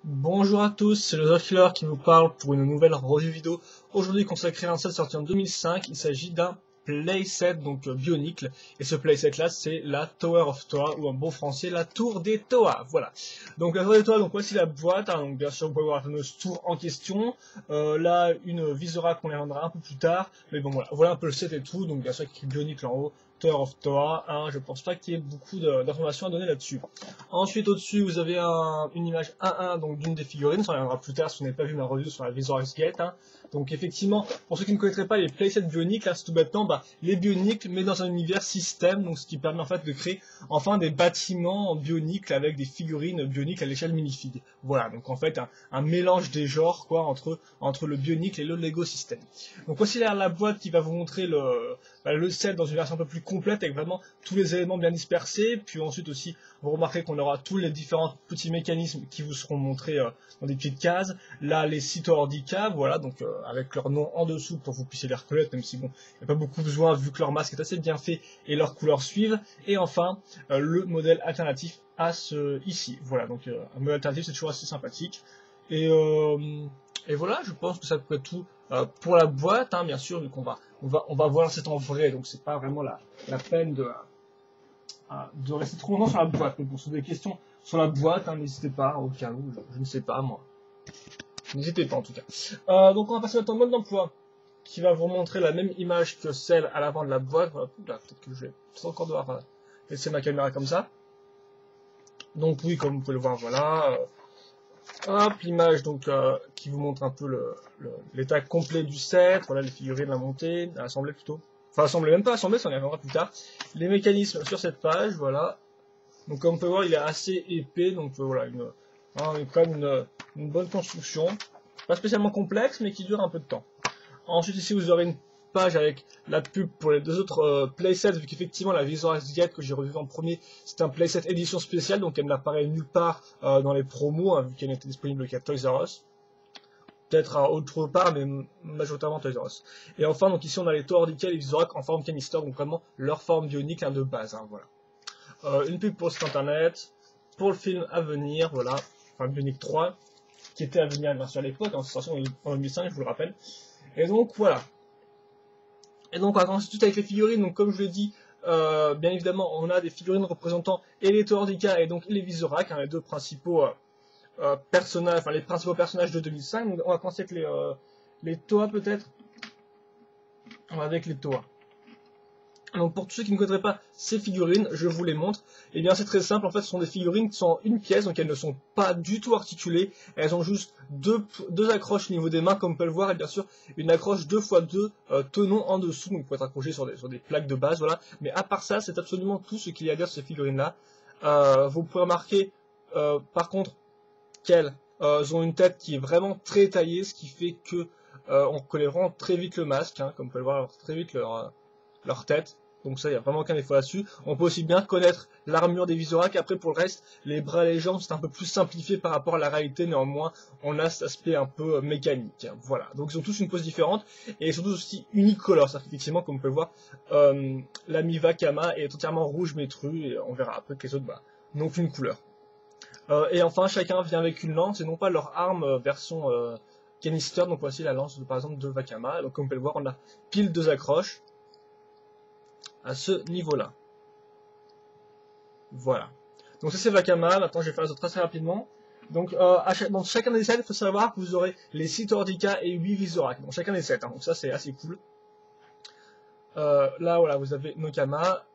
Bonjour à tous, c'est le The Killer qui vous parle pour une nouvelle review vidéo. Aujourd'hui consacré à un set sorti en 2005, il s'agit d'un playset, donc Bionicle. Et ce playset là, c'est la Tower of Toa, ou en bon français, la Tour des Toa. Voilà. Donc la Tour des Toa, donc voici la boîte, hein, donc bien sûr vous pouvez voir la fameuse tour en question. Là, une Visera qu'on les rendra un peu plus tard. Mais bon voilà un peu le set et tout, donc bien sûr écrit Bionicle en haut. Tower of Toa, hein, je pense pas qu'il y ait beaucoup d'informations à donner là-dessus. Ensuite, au-dessus, vous avez une image 1-1 donc d'une des figurines. Ça reviendra plus tard si vous n'avez pas vu ma review sur la Visual Gate. Hein. Donc, effectivement, pour ceux qui ne connaîtraient pas les playsets bioniques, là, c'est tout bêtement les bioniques, mais dans un univers système, donc ce qui permet en fait de créer enfin des bâtiments bioniques avec des figurines bioniques à l'échelle minifig. Voilà, donc en fait, un mélange des genres quoi entre le bionique et le Lego system. Donc, voici la boîte qui va vous montrer le set dans une version un peu plus complète avec vraiment tous les éléments bien dispersés. Puis ensuite aussi, vous remarquerez qu'on aura tous les différents petits mécanismes qui vous seront montrés dans des petites cases. Là, les Cytordica, voilà, donc avec leur nom en dessous pour que vous puissiez les reconnaître, même si bon, il n'y a pas beaucoup besoin vu que leur masque est assez bien fait et leurs couleurs suivent. Et enfin, le modèle alternatif à ce ici. Voilà, donc un modèle alternatif c'est toujours assez sympathique. Et, euh, et voilà, je pense que ça peut être tout pour la boîte, hein, bien sûr, vu qu'on va voir c'est en vrai, donc c'est pas vraiment la peine de rester trop longtemps sur la boîte. Mais pour des questions sur la boîte, hein, n'hésitez pas, au cas où, je ne sais pas moi. N'hésitez pas en tout cas. Donc on va passer maintenant au mode d'emploi, qui va vous montrer la même image que celle à l'avant de la boîte. Voilà, peut-être que je vais encore devoir laisser ma caméra comme ça. Donc oui, comme vous pouvez le voir, voilà. Hop, l'image donc qui vous montre un peu l'état complet du set. Voilà les figurines, la montée, l'assemblée plutôt. Enfin, assemblée, même pas assemblée, ça on y reviendra plus tard. Les mécanismes sur cette page, voilà. Donc comme on peut voir, il est assez épais, donc voilà, quand même une bonne construction. Pas spécialement complexe, mais qui dure un peu de temps. Ensuite ici vous aurez une page avec la pub pour les deux autres playsets, vu qu'effectivement la Visual Gate que j'ai revu en premier, c'est un playset édition spéciale, donc elle n'apparaît nulle part dans les promos, hein, vu qu'elle n'était disponible qu'à Toys R Us. Peut-être à autre part, mais majoritairement Toys R Us. Et enfin, donc ici on a les Toordica et les Visurak en forme canister, donc vraiment leur forme bionique hein, de base, hein, voilà. Une pub pour le site internet, pour le film à venir, voilà, enfin Bionic 3, qui était à venir bien sûr à l'époque, en sorti en 2005, je vous le rappelle. Et donc voilà. Et donc on va commencer tout avec les figurines, donc comme je l'ai dit, bien évidemment on a des figurines représentant et les Toordica et donc les Visurak, hein, les deux principaux personnages, enfin les principaux personnages de 2005. Donc on va commencer avec les Toa peut-être. On va avec les Toa. Donc pour tous ceux qui ne connaîtraient pas ces figurines, je vous les montre. Et bien c'est très simple, en fait ce sont des figurines qui sont en une pièce, donc elles ne sont pas du tout articulées. Elles ont juste deux accroches au niveau des mains comme on peut le voir, et bien sûr une accroche 2x2 tenons en dessous, donc pour être accroché sur des plaques de base, voilà. Mais à part ça, c'est absolument tout ce qu'il y a à dire sur ces figurines-là. Vous pouvez remarquer par contre qu'elles ont une tête qui est vraiment très taillée, ce qui fait que on reconnaît vraiment très vite le masque, hein, comme vous pouvez le voir, très vite leur tête. Donc ça, il n'y a vraiment aucun défaut là-dessus. On peut aussi bien connaître l'armure des Visurak. Après, pour le reste, les bras et les jambes, c'est un peu plus simplifié par rapport à la réalité. Néanmoins, on a cet aspect un peu mécanique. Voilà. Donc ils ont tous une pose différente. Et ils sont tous aussi unicolores. C'est-à-dire qu'effectivement, comme on peut le voir, l'ami Vakama est entièrement rouge métru. Et on verra après que les autres n'ont qu'une couleur. Et enfin, chacun vient avec une lance et non pas leur arme version canister. Donc voici la lance, par exemple, de Vakama. Donc comme on peut le voir, on a pile deux accroches à ce niveau-là. Voilà. Donc ça c'est Vakama, maintenant je vais faire les autres très rapidement. Donc dans chacun des sets, il faut savoir que vous aurez les 6 Toordica et 8 Visurak. Dans chacun des sets, hein. Donc ça c'est assez cool. Là voilà, vous avez Nokama.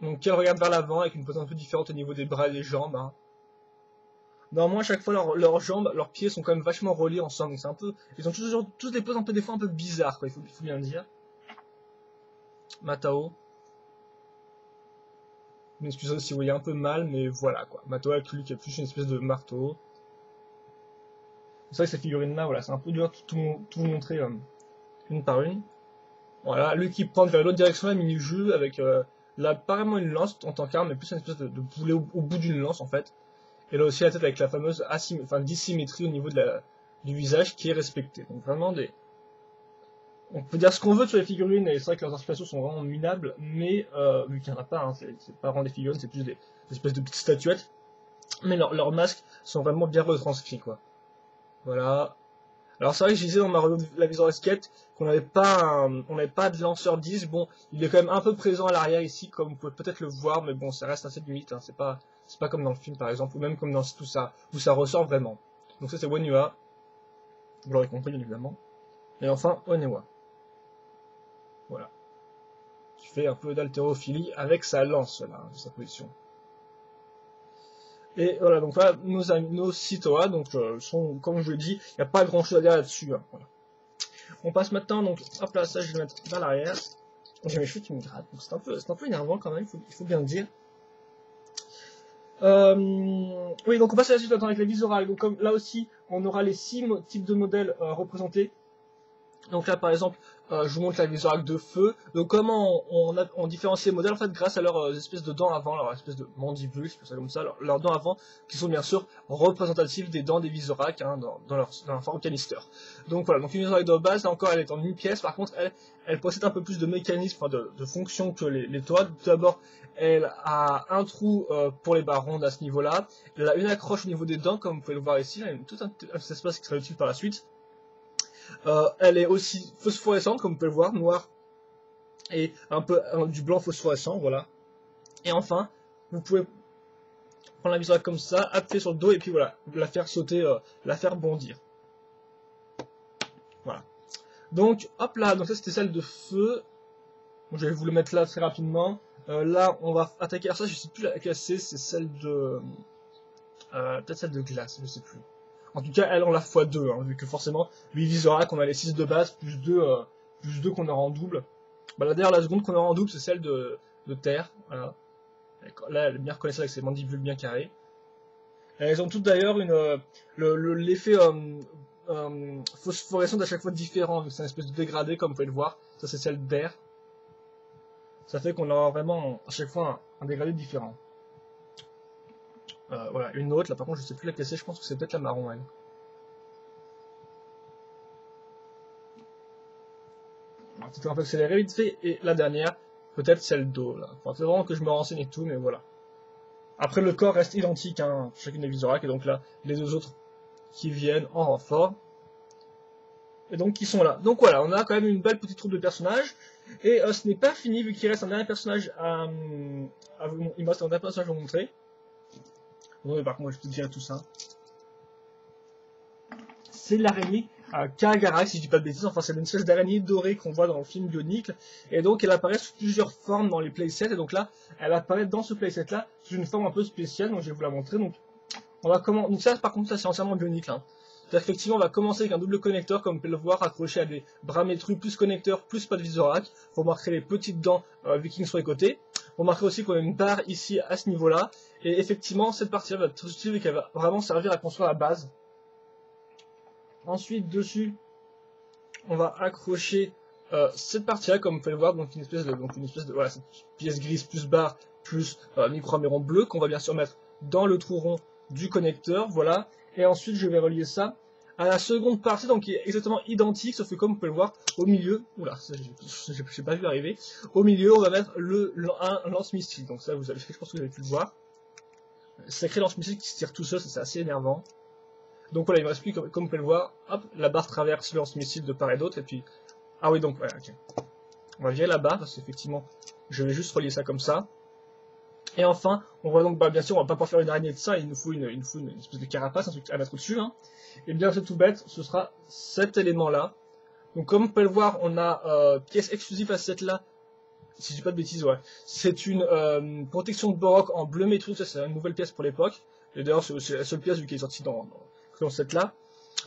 Donc qui regarde vers l'avant avec une pose un peu différente au niveau des bras et des jambes. Hein. Normalement à chaque fois leurs jambes, leurs pieds sont quand même vachement reliés ensemble. Donc c'est un peu. Ils ont tous des poses un peu des fois un peu bizarres, quoi, il faut bien le dire. Matao. Excusez si vous voyez un peu mal, mais voilà quoi. Matao avec lui qui a plus une espèce de marteau. C'est vrai que ces figurines-là, voilà, c'est un peu dur de tout montrer une par une. Voilà, lui qui prend vers l'autre direction, un mini-jeu avec là, apparemment une lance en tant qu'arme, mais plus une espèce de boulet au bout d'une lance en fait. Et là aussi la tête avec la fameuse dissymétrie au niveau du visage qui est respectée. Donc vraiment on peut dire ce qu'on veut sur les figurines, et c'est vrai que leurs articulations sont vraiment minables, mais vu qu'il n'y en a pas, hein, c'est pas vraiment des figurines, c'est plus des espèces de petites statuettes. mais leurs masques sont vraiment bien retranscrits, quoi. Voilà. Alors c'est vrai que je disais dans ma review de la Visual Skate qu'on n'avait pas on n'avait pas de lanceur disque. Bon, il est quand même un peu présent à l'arrière ici, comme vous pouvez peut-être le voir, mais bon, ça reste assez limite, hein. C'est pas comme dans le film par exemple, ou même comme dans tout ça, où ça ressort vraiment. Donc ça c'est Wonhua, vous l'aurez compris bien évidemment. Et enfin Onewa, voilà, qui fait un peu d'haltérophilie avec sa lance là, de sa position. Et voilà, donc là, nos Sitoa, donc sont, comme je vous l'ai dit, il n'y a pas grand chose à dire là-dessus, hein, voilà. On passe maintenant, donc hop là, ça je vais le mettre vers l'arrière. J'ai mes cheveux qui me grattent, donc c'est un peu énervant quand même, il faut bien le dire. Oui, donc on passe à la suite maintenant avec la visorale. Donc comme là aussi, on aura les 6 types de modèles représentés. Donc là, par exemple, je vous montre la Visorac de feu. Donc comment on différencie les modèles en fait grâce à leurs espèces de dents avant, leur espèce de mandibule, c'est ça comme ça, leurs dents avant, qui sont bien sûr représentatives des dents des Visorac, hein, dans leur forme canister. Donc voilà, donc une Visorac de base, là encore, elle est en une pièce. Par contre, elle possède un peu plus de mécanismes, enfin de fonctions que les toits. Tout d'abord, elle a un trou pour les barres rondes à ce niveau-là. Elle a une accroche au niveau des dents, comme vous pouvez le voir ici. Il y a tout un espace qui sera utile par la suite. Elle est aussi phosphorescente, comme vous pouvez le voir, noire et un peu du blanc phosphorescent, voilà. Et enfin, vous pouvez prendre la visuelle comme ça, appuyer sur le dos et puis voilà, la faire sauter, la faire bondir. Voilà. Donc, hop là, donc ça c'était celle de feu. Donc, je vais vous le mettre là très rapidement. Là, on va attaquer. Alors ça, je sais plus laquelle c'est celle de... peut-être celle de glace, je sais plus. En tout cas, elle en la x2, hein, vu que forcément, lui visera qu'on a les 6 de base, plus 2 qu'on aura en double. Bah là, d'ailleurs, la seconde qu'on aura en double, c'est celle de terre. Voilà. Là, elle est bien reconnaissable avec ses mandibules bien carrées. Et elles ont toutes d'ailleurs l'effet phosphorescent à chaque fois différent. C'est une espèce de dégradé, comme vous pouvez le voir. Ça, c'est celle d'air. Ça fait qu'on aura vraiment à chaque fois un dégradé différent. Voilà, une autre, là par contre je sais plus laquelle c'est, je pense que c'est peut-être la marron elle. Alors, peut-être un peu accéléré vite fait, et la dernière, peut-être celle d'eau là. Enfin, c'est vraiment que je me renseigne et tout, mais voilà. Après le corps reste identique, hein, chacune des Visorac, et donc là, les deux autres qui viennent en renfort. Et donc qui sont là. Donc voilà, on a quand même une belle petite troupe de personnages. Et ce n'est pas fini vu qu'il reste un dernier personnage il me reste un dernier personnage à vous montrer. Bon, par contre, je peux te dire tout ça. C'est l'araignée Kagarax, si je dis pas de bêtises, enfin c'est une espèce d'araignée dorée qu'on voit dans le film Bionicle, et donc elle apparaît sous plusieurs formes dans les playsets, et donc là, elle apparaît dans ce playset là, sous une forme un peu spéciale, donc je vais vous la montrer, donc on va commencer, donc ça par contre ça c'est entièrement Bionicle, hein. Effectivement, on va commencer avec un double connecteur, comme vous pouvez le voir, accroché à des bras métrus, plus connecteur, plus pas de Visorac. Vous remarquerez les petites dents Viking sur les côtés. Vous remarquerez aussi qu'on a une barre ici à ce niveau-là. Et effectivement, cette partie-là va être très utile et qu'elle va vraiment servir à construire la base. Ensuite, dessus, on va accrocher cette partie-là, comme vous pouvez le voir, donc une espèce de voilà, cette pièce grise plus barre plus micro-améron bleu qu'on va bien sûr mettre dans le trou rond du connecteur, voilà. Et ensuite, je vais relier ça à la seconde partie, donc qui est exactement identique, sauf que comme vous pouvez le voir, au milieu, oula, j'ai pas vu arriver, au milieu, on va mettre un lance-missile. Donc ça, je pense que vous avez pu le voir. Sacré lance-missile qui se tire tout seul, c'est assez énervant. Donc voilà, il me reste plus, comme vous pouvez le voir, hop, la barre traverse le lance-missile de part et d'autre, et puis... Ah oui, donc, voilà, ok. On va virer la barre, parce qu'effectivement, je vais juste relier ça comme ça. Et enfin, on va donc, bah, bien sûr, on va pas pouvoir faire une araignée de ça, il nous faut une espèce de carapace, un truc à mettre au-dessus, hein. Et bien, c'est tout bête, ce sera cet élément-là. Donc, comme vous pouvez le voir, on a pièce exclusive à cette là, si je dis pas de bêtises, ouais. C'est une protection de Borok en bleu métru, ça c'est une nouvelle pièce pour l'époque. Et d'ailleurs, c'est la seule pièce vu qu'elle est sortie dans cette là.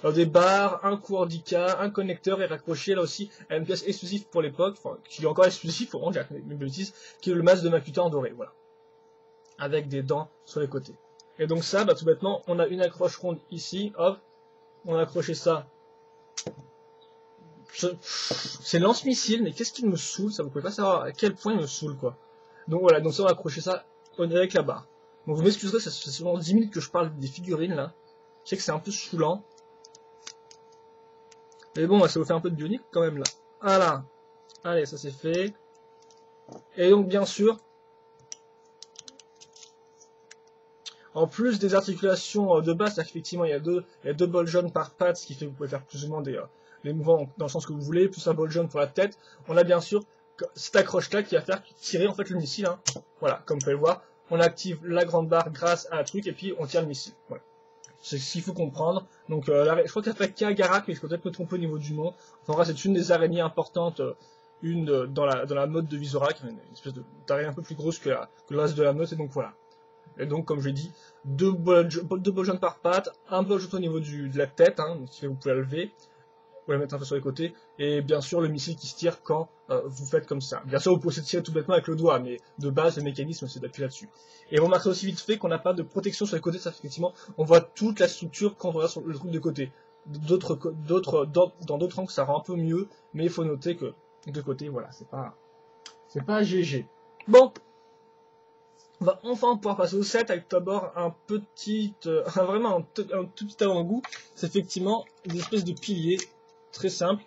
Des barres, un coup handicap, un connecteur et raccroché là aussi à une pièce exclusive pour l'époque, enfin qui est encore exclusif, pour dire une bêtise, qui est le masque de Makuta en doré, voilà. Avec des dents sur les côtés. Et donc ça, bah, tout bêtement, on a une accroche ronde ici, hop, on a accroché ça. C'est lance-missile, mais qu'est-ce qu'il me saoule, ça vous pouvez pas savoir à quel point il me saoule quoi. Donc voilà, donc ça on a accroché ça avec la barre. Donc vous m'excuserez, c'est seulement 10 minutes que je parle des figurines là. Je sais que c'est un peu saoulant. Mais bon, ça vous fait un peu de bionique quand même là. Voilà. Allez, ça c'est fait. Et donc bien sûr, En plus des articulations de base, effectivement il y a deux bols jaunes par patte, ce qui fait que vous pouvez faire plus ou moins des mouvements dans le sens que vous voulez, plus un bol jaune pour la tête. On a bien sûr cette accroche-là qui va faire tirer en fait le missile. Hein. Voilà, comme vous pouvez le voir, on active la grande barre grâce à un truc et puis on tire le missile. Voilà. C'est ce qu'il faut comprendre. Donc je crois qu'elle s'appelle Kagarak, mais je peux peut-être me tromper au niveau du nom. Enfin bref, c'est une des araignées importantes, dans la meute de Visorak, une espèce d'araignée un peu plus grosse que le reste de la meute, et donc voilà. Et donc, comme je l'ai dit, deux bols jaunes par patte, un bol jaune au niveau de la tête, hein, donc vous pouvez la lever, ou la mettre un peu sur les côtés, et bien sûr le missile qui se tire quand vous faites comme ça. Bien sûr, vous pouvez se tirer tout bêtement avec le doigt, mais de base, le mécanisme, c'est d'appuyer là-dessus. Et vous remarquerez aussi vite fait qu'on n'a pas de protection sur les côtés, ça effectivement, on voit toute la structure quand on regarde sur le truc de côté. Dans d'autres angles, ça rend un peu mieux, mais il faut noter que de côté, voilà, c'est pas GG. Bon, on va enfin pouvoir passer au set avec d'abord vraiment un tout petit avant-goût. C'est effectivement des espèces de piliers très simples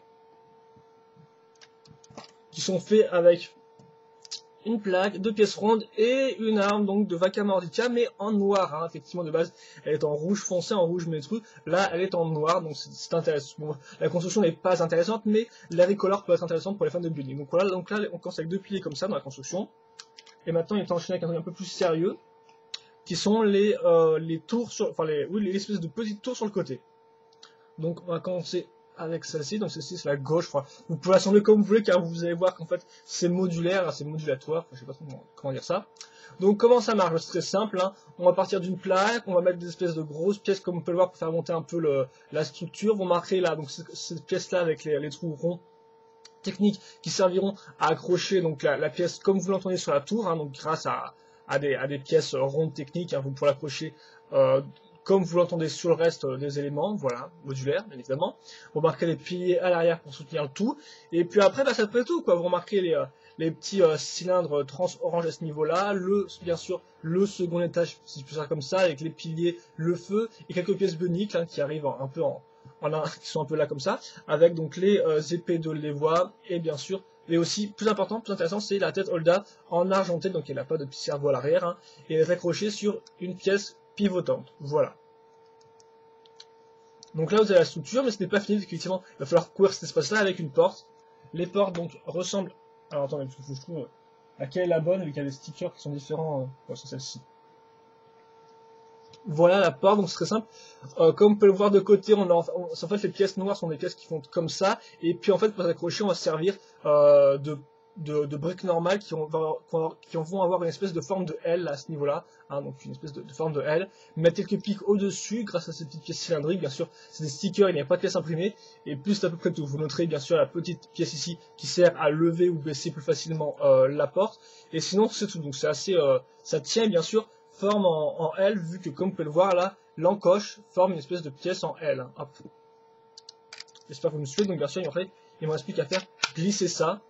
qui sont faits avec une plaque, deux pièces rondes et une arme donc de Vaca Mordica, mais en noir. Hein. Effectivement, de base, elle est en rouge foncé, en rouge métru. Là, elle est en noir, donc c'est intéressant. Bon, la construction n'est pas intéressante, mais la recolor peut être intéressante pour les fans de building. Donc voilà, donc là, on commence avec deux piliers comme ça dans la construction. Et maintenant, il est enchaîné avec un truc un peu plus sérieux, qui sont les tours les espèces de petites tours sur le côté. Donc on va commencer avec celle-ci, donc celle-ci c'est la gauche, vous pouvez l'assembler comme vous voulez car vous allez voir qu'en fait c'est modulaire, c'est modulatoire, je sais pas trop comment dire ça. Donc comment ça marche? C'est très simple, hein. On va partir d'une plaque, on va mettre des espèces de grosses pièces comme on peut le voir pour faire monter un peu la structure. Vous marquerez là, donc cette pièce-là avec les trous ronds techniques qui serviront à accrocher donc la pièce comme vous l'entendez sur la tour, hein, donc grâce à des pièces rondes techniques, hein, vous pourrez l'accrocher comme vous l'entendez sur le reste des éléments, voilà, modulaires, bien évidemment. Vous remarquez les piliers à l'arrière pour soutenir le tout. Et puis après, bah, ça peut être tout, quoi. Vous remarquez les petits cylindres trans-orange à ce niveau-là, bien sûr, le second étage, si je peux dire comme ça, avec les piliers, le feu, et quelques pièces bioniques, hein, qui arrivent un peu qui sont un peu là comme ça, avec donc les épées de Levois, et bien sûr, et aussi, plus important, plus intéressant, c'est la tête Holda en argenté, donc elle n'a pas de petit cerveau à l'arrière, hein, et elle est accrochée sur une pièce pivotante. Voilà. Donc là, vous avez la structure, mais ce n'est pas fini, effectivement, il va falloir couvrir cet espace-là avec une porte. Les portes, donc, ressemblent... Alors, attendez, il faut que je trouve laquelle est la bonne, vu qu'il y a des stickers qui sont différents. C'est celle-ci. Voilà la porte, donc c'est très simple. Comme on peut le voir de côté, en fait, les pièces noires sont des pièces qui font comme ça, et puis en fait, pour s'accrocher, on va se servir de briques normales qui vont avoir une espèce de forme de L à ce niveau-là, hein, donc une espèce de forme de L. Mettre quelques pics au-dessus grâce à ces petites pièces cylindriques, bien sûr, c'est des stickers, il n'y a pas de pièces imprimées, et plus c'est à peu près tout. Vous noterez bien sûr la petite pièce ici qui sert à lever ou baisser plus facilement la porte, et sinon c'est tout. Donc c'est assez, ça tient bien sûr, forme en L, vu que comme vous pouvez le voir là, l'encoche forme une espèce de pièce en L. Hein. Hop. J'espère que vous me suivez, donc bien sûr il me reste plus qu'à faire glisser ça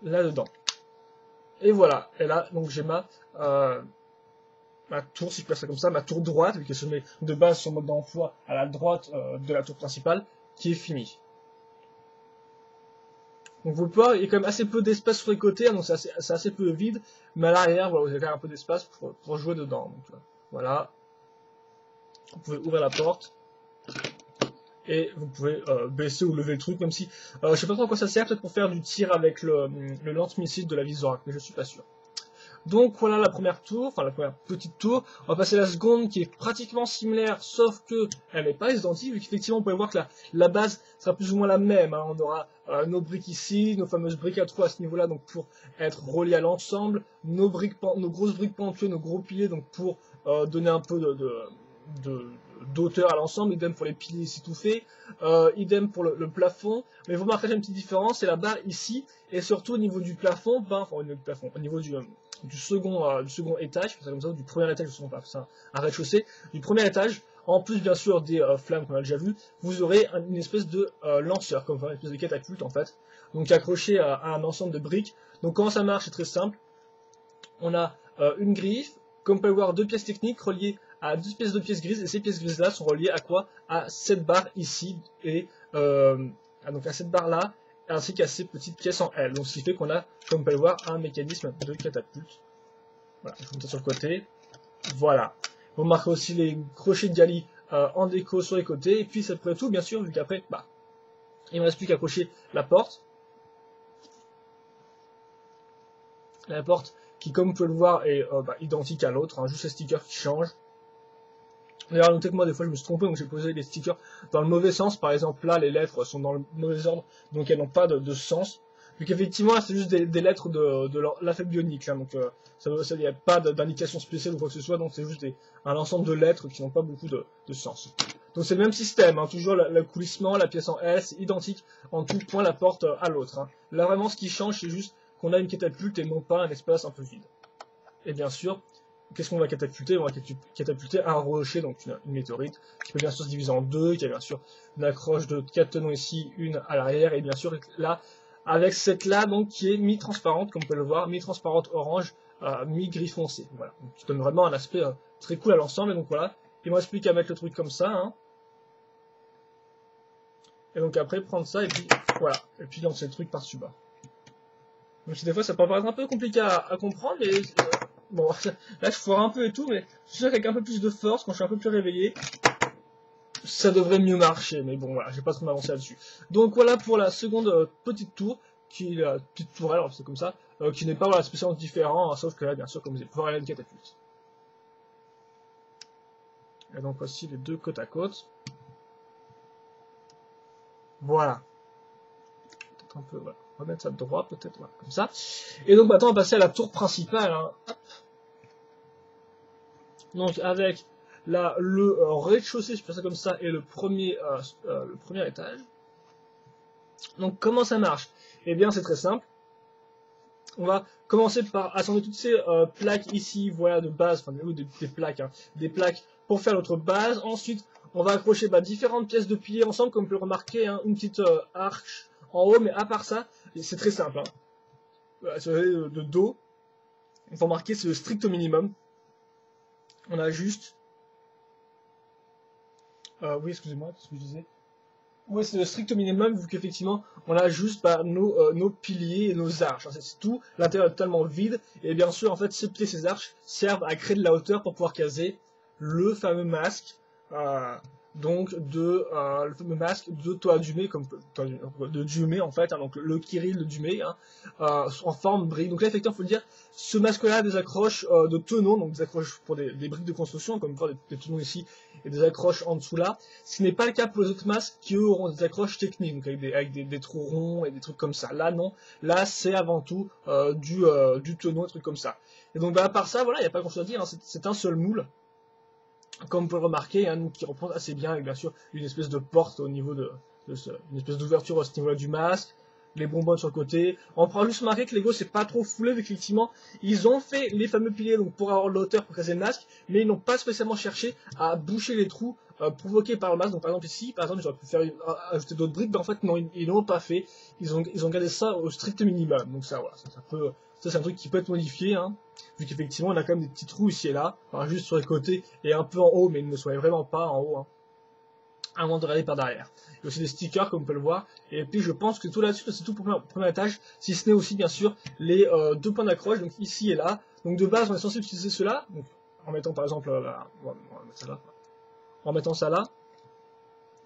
là-dedans. Et voilà, et là donc j'ai ma tour, si je peux faire ça comme ça, ma tour droite, vu qu'elle se met de base sur mode d'emploi à la droite de la tour principale, qui est finie. Donc vous pouvez voir, il y a quand même assez peu d'espace sur les côtés, hein, donc c'est assez peu vide, mais à l'arrière, voilà, vous avez quand même un peu d'espace pour jouer dedans. Donc, voilà, vous pouvez ouvrir la porte, et vous pouvez baisser ou lever le truc, même si, je sais pas trop à quoi ça sert, peut-être pour faire du tir avec le lance-missile de la Visorak, mais je suis pas sûr. Donc voilà la première tour, enfin la première petite tour. On va passer à la seconde qui est pratiquement similaire, sauf que elle n'est pas identique, vu qu'effectivement on peut voir que la base sera plus ou moins la même. Hein. On aura nos briques ici, nos fameuses briques à trous à ce niveau-là, donc pour être reliées à l'ensemble, nos grosses briques pentuées, nos gros piliers, donc pour donner un peu d'auteur à l'ensemble, idem pour les piliers ici tout fait, idem pour le plafond, mais vous remarquerez une petite différence, c'est la barre ici, et surtout au niveau du plafond, au niveau du second étage, comme ça, du premier étage, c'est un rez-de-chaussée, du premier étage, en plus bien sûr des flammes qu'on a déjà vu, vous aurez une espèce de lanceur, comme une espèce de catapulte en fait, donc accroché à un ensemble de briques. Donc comment ça marche, c'est très simple, on a une griffe, comme vous pouvez le voir, deux pièces techniques reliées à deux espèces de pièces grises, et ces pièces grises là sont reliées à quoi? À cette barre ici, et donc à cette barre là, ainsi qu'à ces petites pièces en L. Donc ce qui fait qu'on a, comme vous pouvez le voir, un mécanisme de catapulte. Voilà, je vous mets ça sur le côté. Voilà. Vous remarquez aussi les crochets de gali en déco sur les côtés. Et puis c'est près tout, bien sûr, vu qu'après, bah, il ne me reste plus qu'à cocher la porte. La porte qui, comme vous pouvez le voir, est identique à l'autre, hein, juste les stickers qui changent. D'ailleurs, notez que moi, des fois, je me suis trompé, donc j'ai posé les stickers dans le mauvais sens. Par exemple, là, les lettres sont dans le mauvais ordre, donc elles n'ont pas de sens. Donc effectivement, c'est juste des lettres de l'alphabet bionique, hein, donc il n'y a pas d'indication spéciale ou quoi que ce soit, donc c'est juste un ensemble de lettres qui n'ont pas beaucoup de sens. Donc c'est le même système, hein, toujours le coulissement, la pièce en S, identique en tout point la porte à l'autre. Hein. Là vraiment ce qui change, c'est juste qu'on a une catapulte et non pas un espace un peu vide. Et bien sûr, qu'est-ce qu'on va catapulter? On va catapulter un rocher, donc une météorite, qui peut bien sûr se diviser en deux, qui a bien sûr une accroche de 4 tenons ici, une à l'arrière, et bien sûr là, avec cette là donc qui est mi-transparente, comme vous pouvez le voir, mi-transparente orange, mi-gris foncé. Voilà, donc qui donne vraiment un aspect très cool à l'ensemble. Et donc voilà, il me reste plus qu'à mettre le truc comme ça. Hein. Et donc après prendre ça et puis voilà, et puis lancer le truc par-dessus bas. Donc des fois ça peut paraître un peu compliqué à comprendre, mais bon, là je foire un peu et tout, mais je suis sûr qu'avec un peu plus de force, quand je suis un peu plus réveillé, ça devrait mieux marcher, mais bon voilà, j'ai pas trop m'avancer là-dessus. Donc voilà pour la seconde petite tour, qui est la petite tourelle, c'est comme ça, qui n'est pas voilà, spécialement différent, hein, sauf que là bien sûr comme vous allez pouvoir aller à une catapulte. Et donc voici les deux côte à côte. Voilà. Peut-être un peu, voilà. On va mettre ça droit peut-être, voilà, comme ça. Et donc maintenant on va passer à la tour principale. Hein. Donc avec le rez-de-chaussée, je fais ça comme ça, et le premier étage. Donc comment ça marche? Eh bien c'est très simple. On va commencer par assembler toutes ces plaques ici, voilà, de base, enfin des plaques, hein, des plaques pour faire notre base. Ensuite, on va accrocher différentes pièces de piliers ensemble, comme vous pouvez le remarquer, hein, une petite arche en haut, mais à part ça, c'est très simple. Hein. Voilà, de dos, il faut remarquer, c'est le strict minimum. On a juste... oui, excusez-moi, qu'est-ce que je disais? Oui, c'est le strict minimum, vu qu'effectivement, on a juste nos piliers et nos arches. Hein, c'est tout, l'intérieur est totalement vide, et bien sûr, en fait, ces piliers et ces arches servent à créer de la hauteur pour pouvoir caser le fameux masque, donc le fameux masque de Toa Dume, de Dume en fait, hein, donc le Kirill de Dume, hein, en forme brique. Donc là, effectivement, il faut le dire, ce masque-là a des accroches de tenons, donc des accroches pour des briques de construction, comme vous voyez des tenons ici, et des accroches en dessous là. Ce n'est pas le cas pour les autres masques qui eux auront des accroches techniques, donc avec des trous ronds et des trucs comme ça. Là non, là c'est avant tout du tenon, des trucs comme ça. Et donc à part ça, voilà, il n'y a pas grand chose à dire, hein, c'est un seul moule. Comme vous pouvez le remarquer, hein, qui reprend assez bien avec bien sûr une espèce de porte au niveau une espèce d'ouverture à ce niveau-là du masque, les bonbonnes sur le côté. On pourra juste remarquer que Lego c'est pas trop foulé, vu qu'effectivement ils ont fait les fameux piliers donc pour avoir l'auteur pour caser le masque, mais ils n'ont pas spécialement cherché à boucher les trous provoqués par le masque. Donc par exemple ici, par exemple ils auraient pu faire ajouter d'autres briques, mais en fait non, ils l'ont pas fait. Ils ont gardé ça au strict minimum. Donc ça voilà, ça c'est un truc qui peut être modifié, hein, vu qu'effectivement on a quand même des petits trous ici et là, enfin, juste sur les côtés et un peu en haut, mais ils ne soient vraiment pas en haut, hein, avant de regarder par derrière. Il y a aussi des stickers comme on peut le voir, et puis je pense que tout là-dessus c'est tout pour le premier étage, si ce n'est aussi bien sûr les deux points d'accroche, donc ici et là. Donc de base on est censé utiliser cela, donc, en mettant par exemple là, on va mettre ça là, en mettant ça là,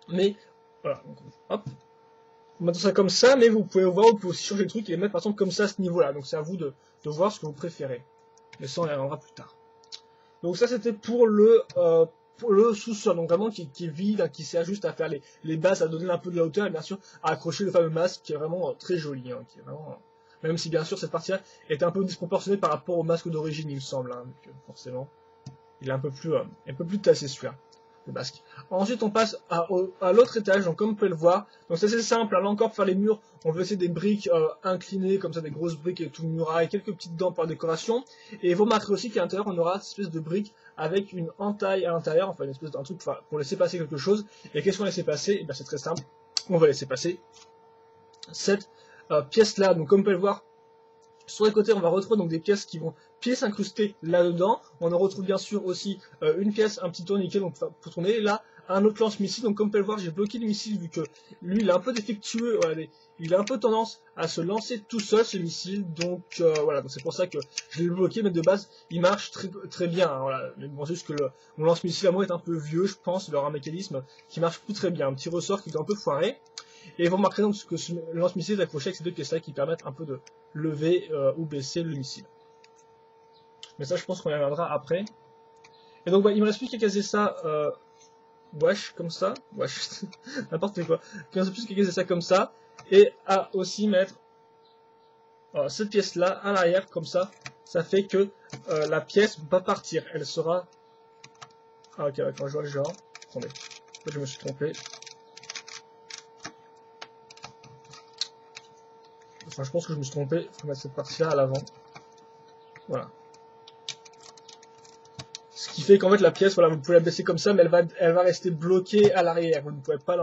mais voilà, donc, hop. En mettant ça comme ça, mais vous pouvez voir, vous pouvez aussi changer le truc et les mettre par exemple comme ça à ce niveau-là. Donc c'est à vous de voir ce que vous préférez. Mais ça on y reviendra plus tard. Donc ça c'était pour le sous-sol, donc vraiment qui est vide, hein, qui sert juste à faire les bases, à donner un peu de la hauteur et bien sûr à accrocher le fameux masque qui est vraiment très joli. Hein, qui est vraiment, même si bien sûr cette partie-là est un peu disproportionnée par rapport au masque d'origine il me semble, hein, donc, forcément il est un peu plus tassé celui-là. Basque. Ensuite, on passe à l'autre étage, donc comme vous pouvez le voir. Donc c'est assez simple, là encore pour faire les murs, on veut essayer des briques inclinées, comme ça des grosses briques et tout muraille, quelques petites dents pour la décoration. Et vous remarquerez aussi qu'à l'intérieur, on aura cette espèce de brique avec une entaille à l'intérieur, enfin une espèce d'un truc pour laisser passer quelque chose. Et qu'est-ce qu'on va laisser passer? Et bien c'est très simple, on va laisser passer cette pièce-là. Donc comme vous pouvez le voir, Sur les côtés, on va retrouver donc des pièces qui vont s'incruster là-dedans. On en retrouve bien sûr aussi une pièce, un petit tourniquet donc, pour tourner. Et là, un autre lance-missile. Donc comme vous pouvez le voir, j'ai bloqué le missile vu que lui, il est un peu défectueux. Voilà, il a un peu tendance à se lancer tout seul, ce missile. Donc voilà, donc c'est pour ça que je l'ai bloqué. Mais de base, il marche très bien. Hein, voilà. Mais bon, c'est juste que mon lance-missile à moi est un peu vieux, je pense. Il aura un mécanisme qui marche plus très bien. Un petit ressort qui est un peu foiré. Et vous remarquerez donc que ce lance-missile est accroché avec ces deux pièces-là qui permettent un peu de lever ou baisser le missile. Mais ça, je pense qu'on y reviendra après. Et donc, bah, il me reste plus qu'à caser ça, wesh, comme ça. Wesh, n'importe quoi. Il me reste plus qu'à caser ça comme ça. Et à aussi mettre cette pièce-là à l'arrière, comme ça. Ça fait que la pièce ne va pas partir. Elle sera... Ah, ok, d'accord, je vois le genre. Attendez, je me suis trompé. Enfin, je pense que je me suis trompé. Il faut mettre cette partie-là à l'avant. Voilà. Ce qui fait qu'en fait, la pièce, voilà, vous pouvez la baisser comme ça, mais elle va rester bloquée à l'arrière. Vous ne pouvez pas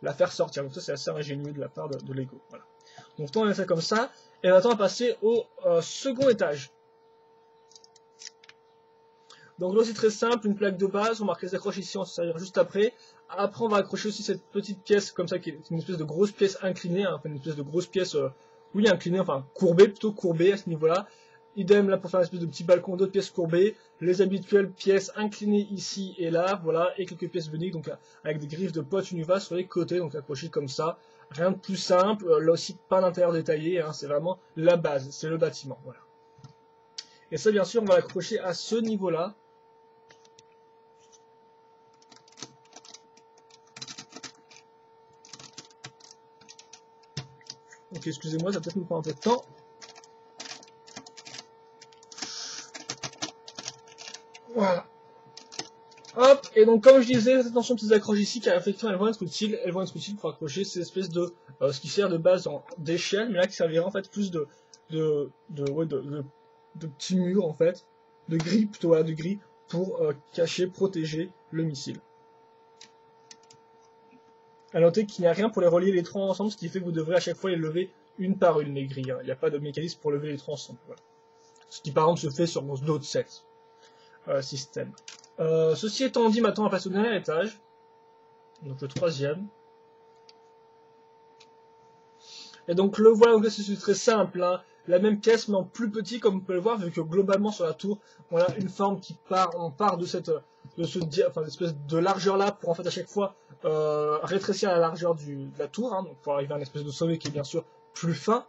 la faire sortir. Donc ça, c'est assez ingénieux de la part de Lego. Voilà. Donc, on va faire comme ça. Et maintenant, on va passer au second étage. Donc là, c'est très simple. Une plaque de base. On marque les accroches ici, on s'en servir juste après. Après, on va accrocher aussi cette petite pièce comme ça, qui est une espèce de grosse pièce inclinée. Hein, enfin, une espèce de grosse pièce... oui, incliné, enfin courbé, plutôt courbé à ce niveau-là. Idem là pour faire une espèce de petit balcon, d'autres pièces courbées, les habituelles pièces inclinées ici et là, voilà, et quelques pièces bioniques, donc avec des griffes de pote Univa sur les côtés, donc accrochées comme ça. Rien de plus simple, là aussi pas d'intérieur détaillé, hein, c'est vraiment la base, c'est le bâtiment, voilà. Et ça bien sûr on va l'accrocher à ce niveau-là. Ok, excusez-moi, ça va peut-être me prendre un peu de temps. Voilà. Hop, et donc comme je disais, faites attention aux petites accroches ici, car effectivement elles vont être utiles pour accrocher ces espèces de, ce qui sert de base d'échelle, mais là qui servira en fait plus de petits murs en fait, de grilles plutôt, voilà, de grilles pour cacher, protéger le missile. A noter qu'il n'y a rien pour les relier les trois ensemble, ce qui fait que vous devrez à chaque fois les lever une par une les grilles, hein. Il n'y a pas de mécanisme pour lever les trois ensemble, voilà. Ce qui par exemple se fait sur d'autres sets systèmes. Ceci étant dit, maintenant on va passer au dernier étage, donc le troisième. Et donc le voilà, donc c'est très simple, hein. La même pièce mais en plus petit comme vous pouvez le voir, vu que globalement sur la tour, on a une forme qui part, on part de l'espèce de largeur là pour en fait à chaque fois rétrécir la largeur de la tour, hein, donc pour arriver à une espèce de sommet qui est bien sûr plus fin.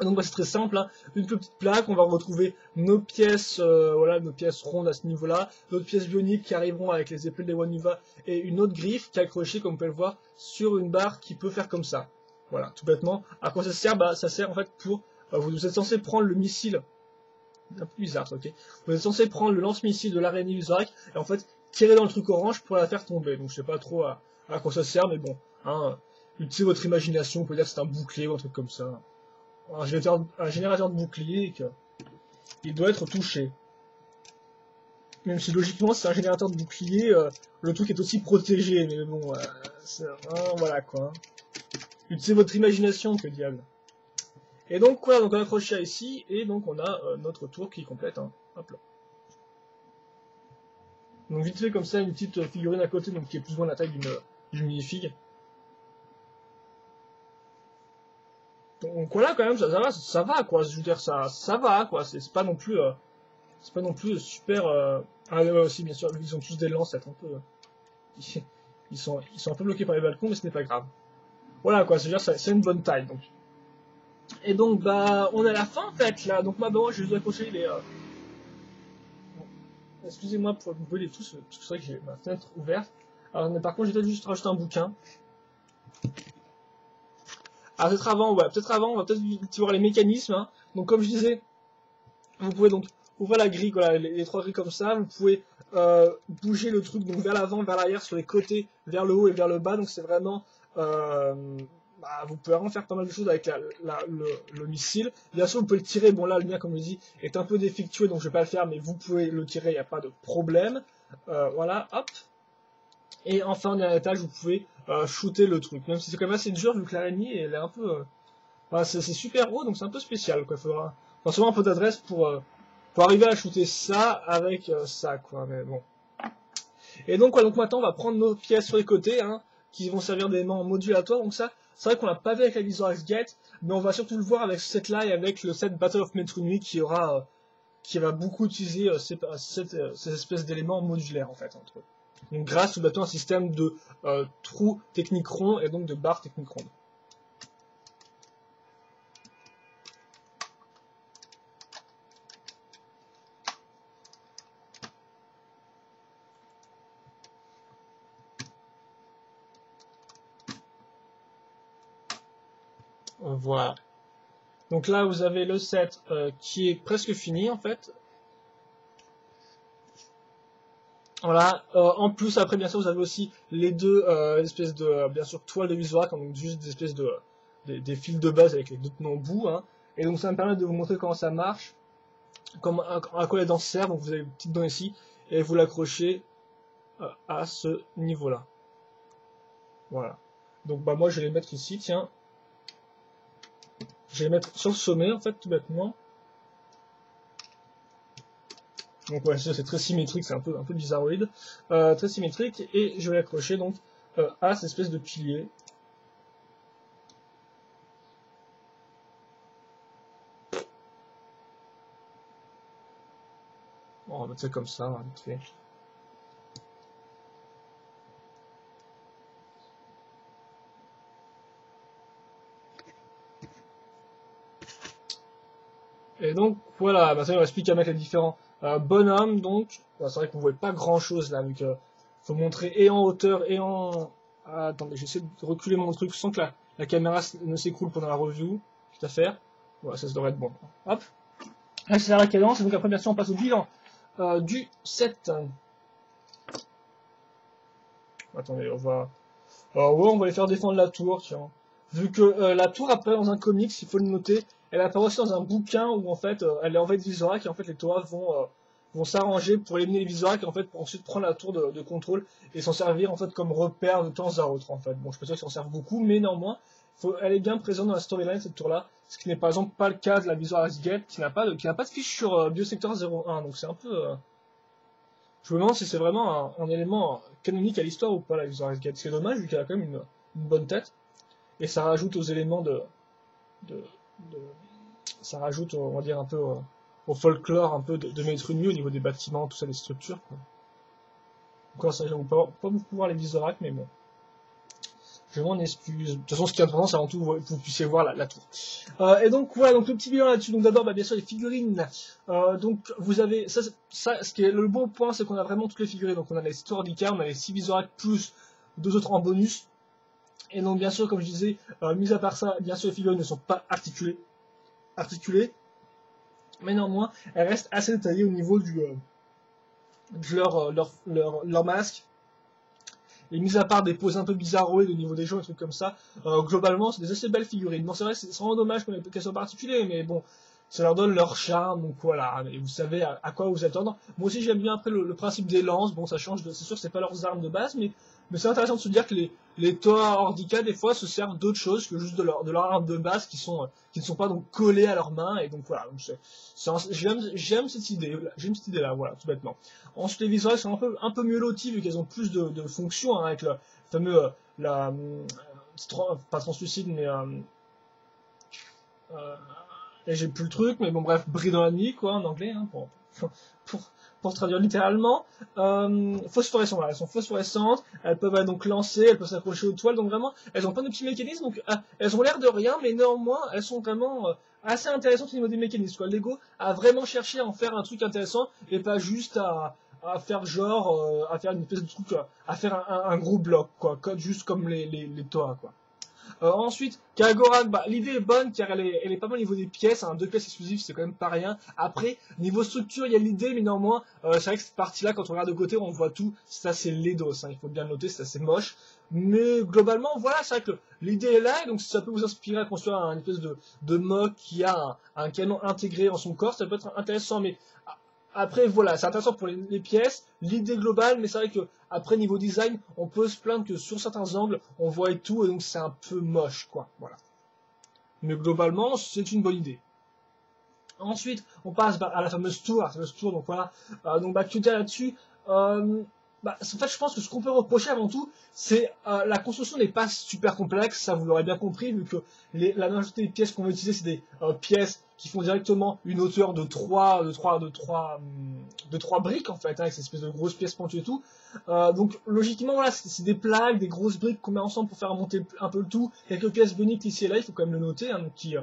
Donc bah, c'est très simple, hein. Une petite plaque, on va retrouver nos pièces, voilà, nos pièces rondes à ce niveau-là, d'autres pièces bioniques qui arriveront avec les épaules des Wanuva et une autre griffe qui est accrochée, comme vous pouvez le voir, sur une barre qui peut faire comme ça. Voilà, tout bêtement. À quoi ça sert? Bah ça sert en fait pour, vous êtes censé prendre le missile, un peu bizarre ça, ok. Vous êtes censé prendre le lance-missile de l'araignée Usarak et en fait tirer dans le truc orange pour la faire tomber. Donc je sais pas trop à quoi ça sert, mais bon, hein, utilisez votre imagination, on peut dire que c'est un bouclier ou un truc comme ça. Un générateur de bouclier il doit être touché. Même si logiquement c'est un générateur de bouclier, le truc est aussi protégé, mais bon, voilà quoi. Utilisez votre imagination, que diable. Et donc voilà, donc on accroche ça ici, et donc on a notre tour qui est complète, hein. Hop là. Donc vite fait comme ça, une petite figurine à côté, donc qui est plus ou moins la taille d'une minifig. Donc voilà quand même, ça va quoi, je veux dire ça va quoi, c'est pas non plus super. Ah ouais, aussi bien sûr, ils ont tous des lances, c'est un peu, ils sont un peu bloqués par les balcons, mais ce n'est pas grave. Voilà quoi, c'est-à-dire c'est une bonne taille donc. Et donc bah on est à la fin en fait là, donc maintenant je vais accrocher les. Bon, excusez-moi pour vous brûler tous, parce que c'est vrai que j'ai ma fenêtre ouverte. Alors mais par contre j'ai peut-être juste rajouter un bouquin. Ah, peut-être avant, on va peut-être voir les mécanismes, hein. Donc comme je disais, vous pouvez donc ouvrir la grille, voilà, les trois grilles comme ça, vous pouvez bouger le truc donc vers l'avant, vers l'arrière, sur les côtés, vers le haut et vers le bas, donc c'est vraiment, vous pouvez vraiment faire pas mal de choses avec le missile. Bien sûr, vous pouvez le tirer, bon là le mien comme je dis est un peu défectueux, donc je vais pas le faire, mais vous pouvez le tirer, il n'y a pas de problème. Voilà, hop. Et enfin, en dernier étage, vous pouvez shooter le truc. Même si c'est quand même assez dur, vu que l'araignée, elle est un peu... Enfin, c'est super haut, donc c'est un peu spécial, quoi. Faudra forcément un peu d'adresse pour arriver à shooter ça avec ça, quoi. Mais bon. Et donc, donc maintenant, on va prendre nos pièces sur les côtés, hein, qui vont servir d'éléments modulatoires. Donc ça, c'est vrai qu'on l'a pas vu avec la Visual Gate, mais on va surtout le voir avec ce set-là et avec le set Battle of Metronomy qui va beaucoup utiliser ces espèces d'éléments modulaires, en fait, entre eux. Donc grâce tout bêtement à un système de trous techniques ronds et donc de barres techniques rondes. Voilà. Donc là, vous avez le set qui est presque fini, en fait. Voilà. En plus, après, bien sûr, vous avez aussi les deux espèces de, bien sûr, toiles de Visual, donc juste des espèces de des fils de base avec les deux tenons au bout. Hein. Et donc, ça me permet de vous montrer comment ça marche, à quoi les dents servent. Donc, vous avez une petite dent ici, et vous l'accrochez à ce niveau-là. Voilà. Donc, bah, moi, je vais les mettre ici, tiens. Je vais les mettre sur le sommet, en fait, tout bêtement. Donc ouais, c'est très symétrique, c'est un peu bizarroïde, très symétrique, et je vais l'accrocher donc à cette espèce de pilier. Bon, on va mettre ça comme ça, hein, vite fait. Et donc voilà, maintenant il reste plus qu'à mettre les différents bonhommes, donc c'est vrai qu'on ne voit pas grand chose là, donc faut montrer et en hauteur et en... Ah, attendez, j'essaie de reculer mon truc sans que la caméra ne s'écroule pendant la review, quitte à faire. Voilà, ça devrait être bon. Hop, là c'est la cadence, et donc après bien sûr on passe au bilan du set. Attendez, on va... Alors ouais, on va les faire défendre la tour, tiens. Vu que la tour apparaît dans un comics, il faut le noter, elle apparaît aussi dans un bouquin où en fait elle est envahie de Vizora et en fait les Toras vont s'arranger pour éliminer les Vizora et en fait pour ensuite prendre la tour de contrôle et s'en servir en fait comme repère de temps à autre en fait. Bon, je peux pas dire qu'ils s'en servent beaucoup, mais néanmoins, elle est bien présente dans la storyline cette tour là, ce qui n'est par exemple pas le cas de la Vizora Gate qui n'a pas de fiche sur Biosector 01, donc c'est un peu... Je me demande si c'est vraiment un élément canonique à l'histoire ou pas, la Vizora Gate. C'est dommage vu qu'elle a quand même une bonne tête. Et ça rajoute aux éléments de- ça rajoute, on va dire, un peu au folklore un peu de Metronomy au niveau des bâtiments, tout ça, des structures. Quoi. Encore ça, j'avoue pas beaucoup voir les Visorak, mais bon. Je m'en excuse. De toute façon, ce qui est important, c'est avant tout que vous puissiez voir la tour. Et donc, voilà, donc le petit bilan là-dessus. Donc d'abord, bah, bien sûr, les figurines. Donc, vous avez... Ça, ce qui est le bon point, c'est qu'on a vraiment toutes les figurines. Donc, on a les Stordica, on a les 6 Visorak plus 2 autres en bonus. Et donc, bien sûr, comme je disais, mis à part ça, bien sûr, les figurines ne sont pas articulées. Mais néanmoins, elles restent assez détaillées au niveau de leur masque. Et mis à part des poses un peu bizarroïdes au niveau des gens et trucs comme ça, globalement, c'est des assez belles figurines. Bon, c'est vrai, c'est vraiment dommage qu'elles soient particulières, mais bon, ça leur donne leur charme, donc voilà, et vous savez à quoi vous attendre. Moi aussi, j'aime bien après le principe des lances, bon, ça change, c'est sûr que c'est pas leurs armes de base, mais c'est intéressant de se dire que les Toa Ordica, des fois, se servent d'autre chose que juste de leur arme de base qui ne sont pas donc collées à leurs mains, et donc voilà, donc j'aime cette idée-là, voilà, tout bêtement. Ensuite, les visuels sont un peu mieux lotis vu qu'elles ont plus de fonctions, hein, avec le fameux, pas translucide, mais et j'ai plus le truc, mais bon bref, bris dans la nuit, quoi, en anglais, hein, pour, pour traduire littéralement. Phosphorescentes, voilà, elles sont phosphorescentes, elles peuvent être donc lancées, elles peuvent s'accrocher aux toiles, donc vraiment, elles ont plein de petits mécanismes, donc elles ont l'air de rien, mais néanmoins, elles sont vraiment assez intéressantes au niveau des mécanismes, quoi. Lego a vraiment cherché à en faire un truc intéressant, et pas juste à faire genre, à faire une espèce de truc, à faire un gros bloc, quoi, juste comme les Toa, quoi. Ensuite, Kagorak, bah, l'idée est bonne car elle est pas mal au niveau des pièces, hein, 2 pièces exclusives c'est quand même pas rien. Après, niveau structure, il y a l'idée, mais néanmoins, c'est vrai que cette partie-là, quand on regarde de côté, on voit tout, c'est assez laidos, hein, il faut bien le noter, c'est assez moche. Mais globalement, voilà, c'est vrai que l'idée est là, et donc si ça peut vous inspirer à construire une espèce de mock qui a un canon intégré en son corps, ça peut être intéressant, mais après, voilà, c'est intéressant pour les pièces, l'idée globale, mais c'est vrai que après niveau design, on peut se plaindre que sur certains angles, on voit et tout, et donc c'est un peu moche, quoi. Voilà. mais globalement, c'est une bonne idée. Ensuite, on passe à la fameuse tour, donc voilà. Que dire là-dessus en fait, je pense que ce qu'on peut reprocher avant tout, c'est la construction n'est pas super complexe, ça vous l'aurez bien compris, vu que la majorité des pièces qu'on va utiliser, c'est des pièces qui font directement une hauteur de 3 briques, en fait, hein, avec cette espèce de grosses pièces pentues et tout. Donc, logiquement, voilà, c'est des plaques, des grosses briques qu'on met ensemble pour faire monter un peu le tout. Quelques pièces bioniques ici et là, il faut quand même le noter, hein, qui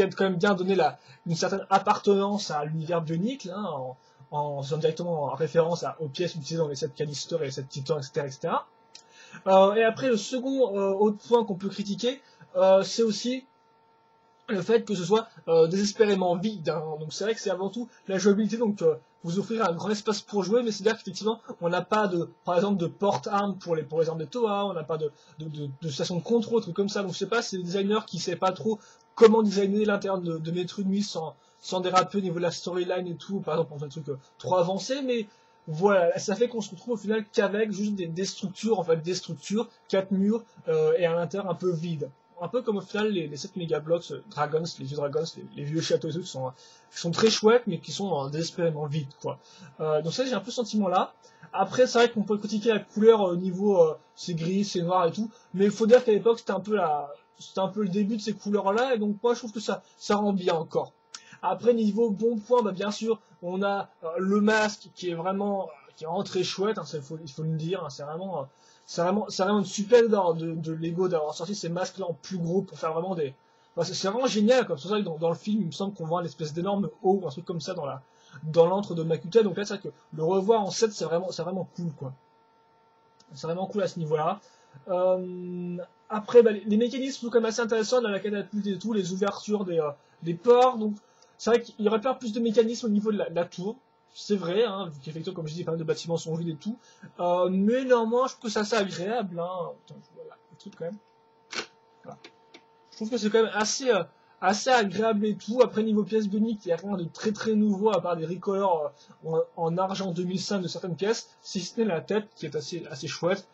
aident quand même bien à donner une certaine appartenance à l'univers bionique, là, en faisant directement en référence aux pièces utilisées dans les sets Callister et les sets Titan, etc. etc. Et après, le second autre point qu'on peut critiquer, c'est aussi le fait que ce soit désespérément vide. Hein. Donc c'est vrai que c'est avant tout la jouabilité, donc vous offrir un grand espace pour jouer, mais c'est-à-dire qu'effectivement, on n'a pas par exemple, de porte-armes pour les armes de Toa, on n'a pas de station de contrôle, trucs comme ça. Donc je sais pas, c'est des designers qui ne savent pas trop comment designer l'intérieur de Metroid sans déraper au niveau de la storyline et tout, par exemple, on fait un truc trop avancé, mais voilà, ça fait qu'on se retrouve au final qu'avec juste des structures, en fait, des structures, 4 murs, et à l'intérieur un peu vide. Un peu comme au final les 7 mégablocks Dragons, les vieux Dragons, les vieux châteaux et tout, qui sont très chouettes, mais qui sont désespérément vides, quoi. Donc ça, j'ai un peu ce sentiment-là. Après, c'est vrai qu'on peut critiquer la couleur au niveau, c'est gris, c'est noir et tout, mais il faut dire qu'à l'époque, c'était un peu le début de ces couleurs-là, et donc moi, je trouve que ça rend bien encore. Après, niveau bon point, bien sûr, on a le masque qui est vraiment très chouette, hein, il faut le dire, hein, c'est vraiment une super idée de Lego d'avoir sorti ces masques-là en plus gros pour faire vraiment c'est vraiment génial, comme c'est ça que dans le film, il me semble qu'on voit une espèce d'énorme haut, un truc comme ça dans l'antre de Makuta, donc là, c'est vrai que le revoir en 7, c'est vraiment cool, quoi. C'est vraiment cool à ce niveau-là. Après, les mécanismes sont quand même assez intéressants dans la catapulte et tout, les ouvertures des ports. Donc, c'est vrai qu'il y aurait pas plus de mécanismes au niveau de la tour. C'est vrai, hein, vu qu'effectivement, comme je dis, pas mal de bâtiments sont vides et tout. Mais néanmoins, je trouve que c'est assez agréable. Hein. Attends, voilà, le truc quand même. Voilà. Je trouve que c'est quand même assez agréable et tout. Après, niveau pièces bioniques, il n'y a rien de très très nouveau à part des recolors en argent 2005 de certaines pièces, si ce n'est la tête qui est assez chouette.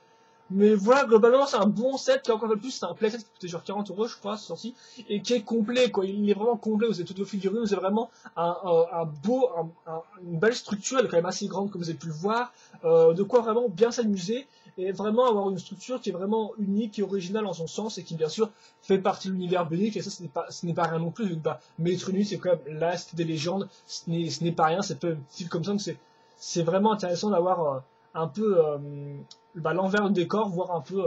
Mais voilà, globalement, c'est un bon set qui, encore plus, c'est un playset qui coûtait genre 40 euros, je crois, c'est sorti, et qui est complet, quoi. Il est vraiment complet, vous avez toutes vos figurines, vous avez vraiment une belle structure, elle est quand même assez grande, comme vous avez pu le voir, de quoi vraiment bien s'amuser, et vraiment avoir une structure qui est vraiment unique et originale en son sens, et qui, bien sûr, fait partie de l'univers bénique, et ça, ce n'est pas rien non plus, vu que, Metroid, c'est quand même la cité des légendes, ce n'est pas rien, c'est pas un style comme ça, donc c'est vraiment intéressant d'avoir un peu l'envers du décor, voir un peu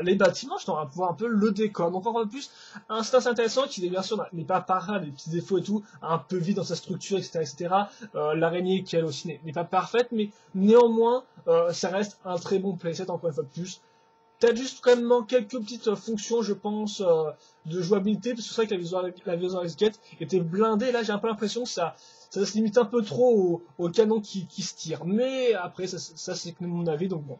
les bâtiments, voir un peu le décor. Donc encore plus, un style intéressant qui bien sûr n'est pas parade, des petits défauts et tout, un peu vide dans sa structure, etc. etc. L'araignée qui elle aussi n'est pas parfaite, mais néanmoins ça reste un très bon playset encore une fois de plus. Peut-être juste quand même quelques petites fonctions, je pense, de jouabilité, parce que c'est vrai que la Visual Gate était blindée, là j'ai un peu l'impression que ça se limite un peu trop au canon qui se tire. Mais après, ça c'est que mon avis, donc bon,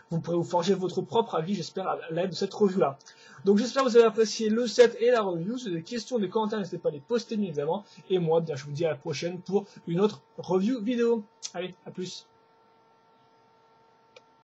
vous pourrez vous forger votre propre avis, j'espère, à l'aide de cette review-là. Donc j'espère que vous avez apprécié le set et la review. Si vous avez des questions, des commentaires, n'hésitez pas à les poster, bien évidemment. Et moi, je vous dis à la prochaine pour une autre review vidéo. Allez, à plus.